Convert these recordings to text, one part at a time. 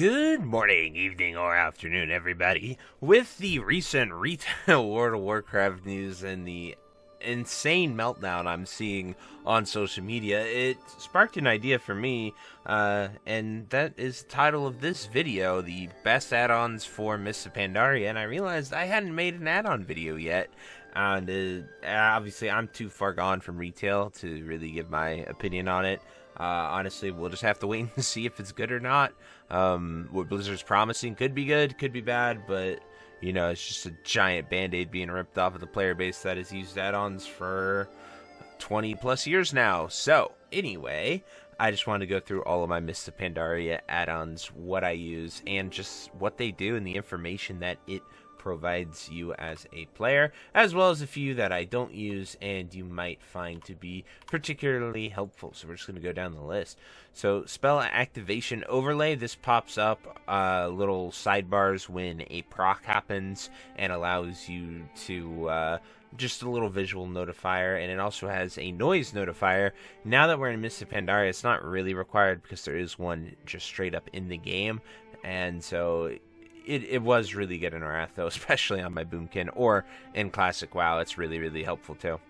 Good morning, evening, or afternoon, everybody. With the recent retail World of Warcraft news and the insane meltdown I'm seeing on social media, it sparked an idea for me, and that is the title of this video, the best add-ons for Mists of Pandaria, and I realized I hadn't made an add-on video yet, and obviously I'm too far gone from retail to really give my opinion on it. Honestly, we'll just have to wait and see if it's good or not. What Blizzard's promising could be good, could be bad, but, you know, it's just a giant band-aid being ripped off of the player base that has used add-ons for 20 plus years now. So, anyway, I just wanted to go through all of my Mists of Pandaria add-ons, what I use, and just what they do and the information that it provides you as a player, as well as a few that I don't use and you might find to be particularly helpful. So we're just going to go down the list. So spell activation overlay, this pops up little sidebars when a proc happens and allows you to just a little visual notifier, and it also has a noise notifier. Now that we're in Mists of Pandaria, it's not really required because there is one just straight up in the game, and so it was really good in Wrath, though, especially on my Boomkin, or in Classic WoW, it's really, really helpful, too.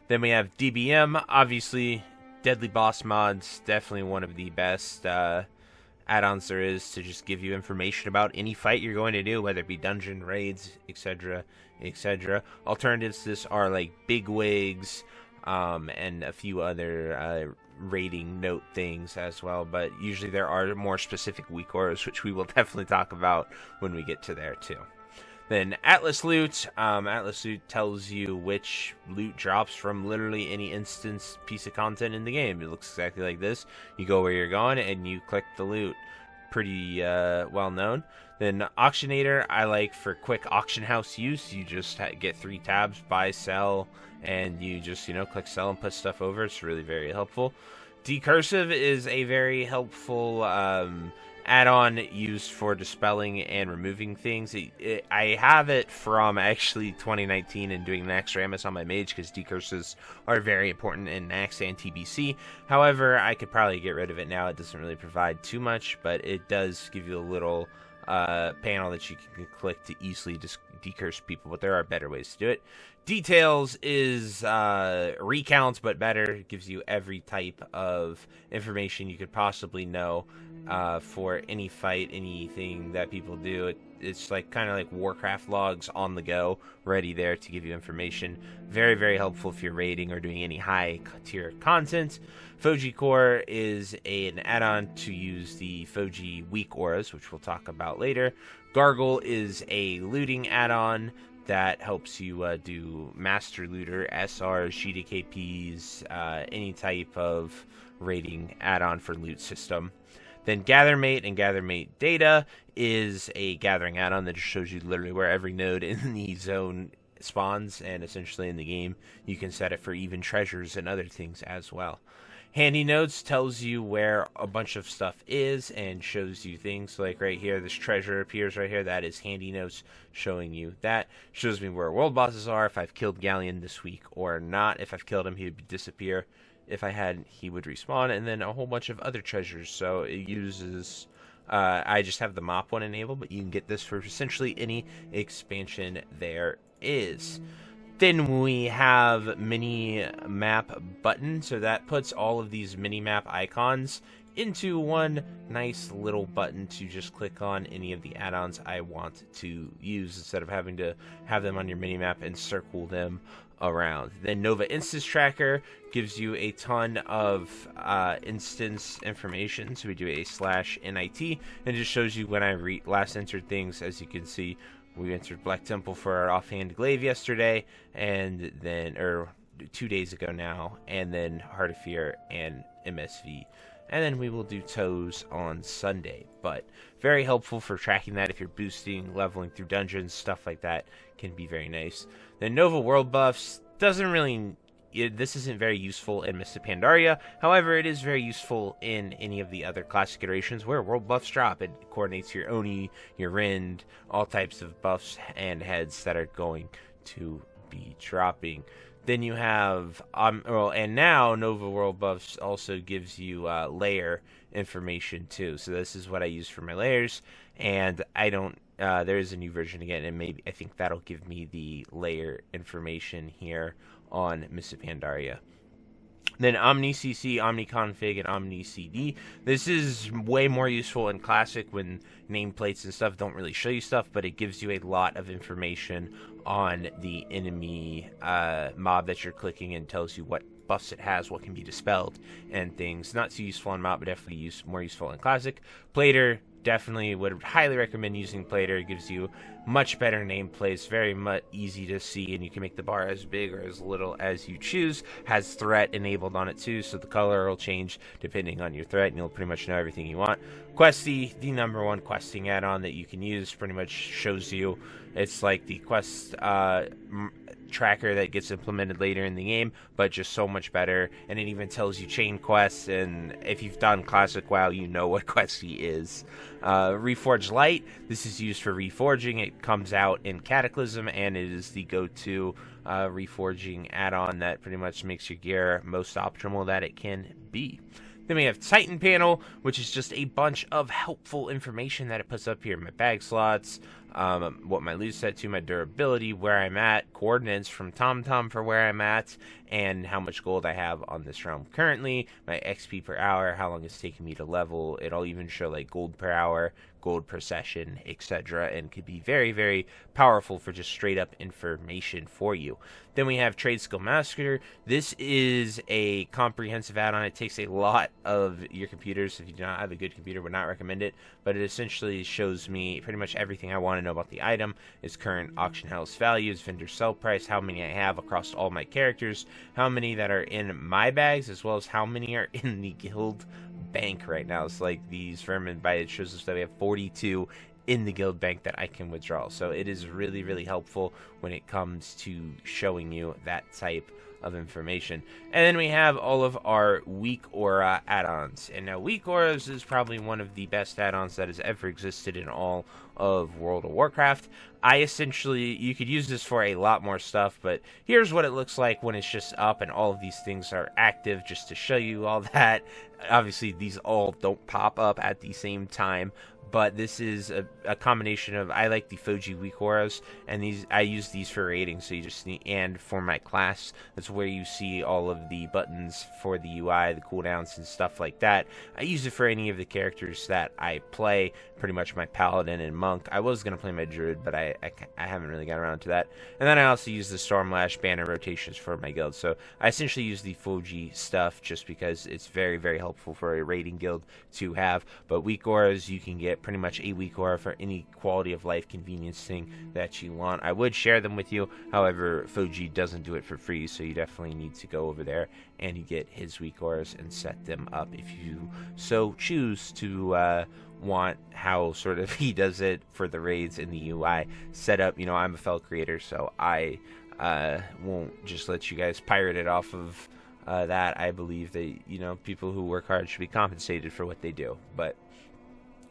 Then we have DBM, obviously, Deadly Boss Mods, definitely one of the best add-ons there is to just give you information about any fight you're going to do, whether it be dungeon, raids, etc., etc. Alternatives to this are, like, Bigwigs, and a few other rating note things as well, but usually there are more specific weak auras, which we will definitely talk about when we get to there too. Then Atlas Loot. Atlas Loot tells you which loot drops from literally any instance piece of content in the game. It looks exactly like this. You go where you're going and you click the loot. Pretty well known. Then Auctionator, I like for quick auction house use. You just get 3 tabs, buy, sell, and you just, you know, click sell and put stuff over. It's really very helpful. Decursive is a very helpful add-on used for dispelling and removing things. I have it from actually 2019 and doing Nax Rammus on my mage because decursives are very important in Nax and TBC. However, I could probably get rid of it now. It doesn't really provide too much, but it does give you a little panel that you can click to easily decurse people, but there are better ways to do it. Details is recounts, but better. It gives you every type of information you could possibly know for any fight, anything that people do. It's like kind of like Warcraft logs on the go, ready there to give you information. Very, very helpful if you're raiding or doing any high tier content. Foji Core is an add-on to use the Foji weak auras, which we'll talk about later. Gargle is a looting add-on that helps you do Master Looter, SRs, GDKPs, any type of raiding add-on for loot system. Then Gathermate and Gathermate Data is a gathering add-on that just shows you literally where every node in the zone spawns, and essentially in the game you can set it for even treasures and other things as well. Handy Notes tells you where a bunch of stuff is and shows you things like right here, this treasure appears right here. That is Handy Notes showing you that. Shows me where world bosses are, if I've killed Galleon this week or not. If I've killed him, he would disappear. If I hadn't, he would respawn, and then a whole bunch of other treasures. So it uses, I just have the mop one enabled, but you can get this for essentially any expansion there is. Then we have mini map button, so that puts all of these mini map icons into one nice little button to just click on any of the add-ons I want to use instead of having to have them on your mini map and circle them around. Then Nova Instance Tracker gives you a ton of instance information, so we do a /NIT and just shows you when I last entered things. As you can see, we entered Black Temple for our offhand glaive yesterday, and then, or 2 days ago now, and then Heart of Fear and MSV. And then we will do Toes on Sunday. But very helpful for tracking that if you're boosting, leveling through dungeons, stuff like that can be very nice. Then Nova World Buffs doesn't really... this isn't very useful in Mists of Pandaria. However, it is very useful in any of the other classic iterations where world buffs drop. It coordinates your Oni, your Rind, all types of buffs and heads that are going to be dropping. Then you have and now Nova World Buffs also gives you layer information too. So this is what I use for my layers, and I don't. There is a new version again, and maybe I think that'll give me the layer information here on Miss Pandaria. Then OmniCC, OmniConfig, and OmniCD. This is way more useful in Classic when nameplates and stuff don't really show you stuff, but it gives you a lot of information on the enemy mob that you're clicking and tells you what buffs it has, what can be dispelled, and things. Not so useful in MOB, but definitely more useful in Classic. Plater, definitely would highly recommend using Plater. It gives you much better nameplates, very much easy to see, and you can make the bar as big or as little as you choose. Has threat enabled on it too, so the color will change depending on your threat, and you'll pretty much know everything you want. Questy, the #1 questing add-on that you can use, pretty much shows you. It's like the quest tracker that gets implemented later in the game, but just so much better, and it even tells you chain quests, and if you've done Classic WoW, you know what Questy is. Reforge Lite, this is used for reforging. It comes out in Cataclysm, and it is the go-to reforging add-on that pretty much makes your gear most optimal that it can be. Then we have Titan Panel, which is just a bunch of helpful information that it puts up here. My bag slots, what my loot set to, my durability, where I'm at, coordinates from TomTom for where I'm at, and how much gold I have on this realm currently, my XP per hour, how long it's taking me to level. It'll even show like gold per hour, gold per session, etc., and could be very, very powerful for just straight up information for you. Then we have Trade Skill Master. This is a comprehensive add-on. It takes a lot of your computers. If you do not have a good computer, would not recommend it, but it essentially shows me pretty much everything I want to know about the item, its current auction house values, vendor sell price, how many I have across all my characters, how many that are in my bags, as well as how many are in the guild bank right now. It's like these vermin by it shows us that we have 42 in the guild bank that I can withdraw. So it is really, really helpful when it comes to showing you that type of information. And then we have all of our weak aura add-ons. And now weak auras is probably one of the best add-ons that has ever existed in all of World of Warcraft. You could use this for a lot more stuff, but here's what it looks like when it's just up and all of these things are active, just to show you all that. Obviously, these all don't pop up at the same time, but this is a combination of, I like the Fuji weak auras, and I use these for rating, so you just need, and for my class, that's where you see all of the buttons for the UI, the cooldowns, and stuff like that. I use it for any of the characters that I play, pretty much my paladin and monk. I was going to play my druid, but I haven't really got around to that. And then I also use the Stormlash banner rotations for my guild, so I essentially use the Fuji stuff just because it's very, very helpful for a raiding guild to have. But weak auras, you can get pretty much a weak aura for any quality of life convenience thing that you want. I would share them with you, however, Fuji doesn't do it for free, so you definitely need to go over there and you get his weak auras and set them up if you so choose to want how sort of he does it for the raids in the UI setup. You know, I'm a fel creator, so I won't just let you guys pirate it off of that. I believe that, you know, people who work hard should be compensated for what they do. But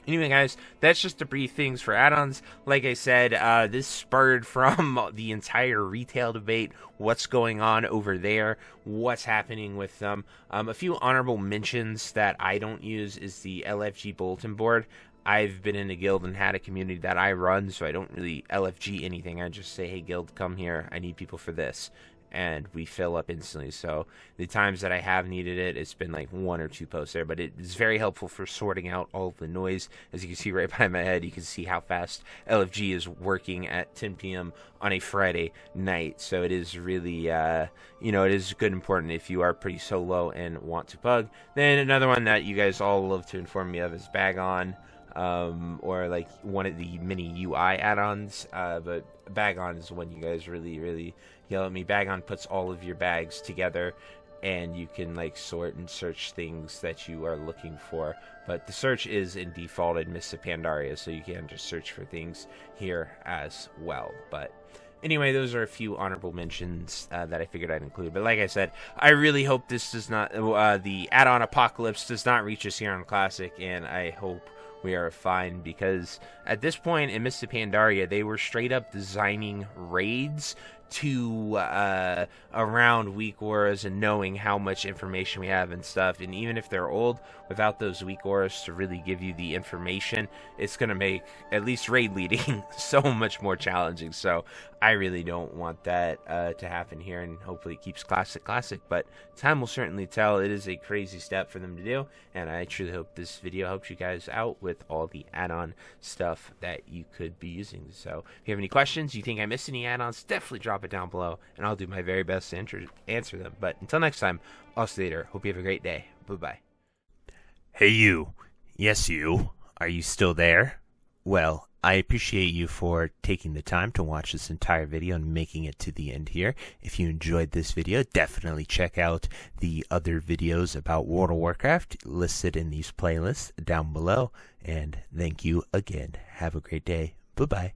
anyway, guys, that's just the brief things for add-ons. Like I said, this spurred from the entire retail debate. What's going on over there? What's happening with them? A few honorable mentions that I don't use is the LFG bulletin board. I've been in a guild and had a community that I run, so I don't really LFG anything. I just say, hey, guild, come here. I need people for this. And we fill up instantly. So the times that I have needed it, it's been like 1 or 2 posts there, but it is very helpful for sorting out all of the noise. As you can see right by my head, you can see how fast LFG is working at 10 p.m. on a Friday night. So it is really, it is good and important if you are pretty solo and want to pug. Then another one that you guys all love to inform me of is Bag On. Or like one of the mini UI add-ons, but Bag On is one you guys really, really yell at me. Bag On puts all of your bags together, and you can like sort and search things that you are looking for. But the search is in defaulted Miss Pandaria, so you can just search for things here as well. But anyway, those are a few honorable mentions that I figured I'd include. But like I said, I really hope this does not, the add-on apocalypse does not reach us here on Classic, and I hope we are fine, because at this point in Miss Pandaria, they were straight up designing raids to around weak auras and knowing how much information we have and stuff. And even if they're old, without those weak auras to really give you the information, it's going to make at least raid leading so much more challenging. So I really don't want that to happen here, and hopefully it keeps classic. But time will certainly tell. It is a crazy step for them to do, and I truly hope this video helps you guys out with all the add-on stuff that you could be using. So if you have any questions, you think I missed any add-ons, definitely drop it down below, and I'll do my very best to answer them. But until next time, I'll see you later. Hope you have a great day. Bye-bye. Hey you. Yes you. Are you still there? Well, I appreciate you for taking the time to watch this entire video and making it to the end here. If you enjoyed this video, definitely check out the other videos about World of Warcraft listed in these playlists down below. And thank you again. Have a great day. Bye-bye.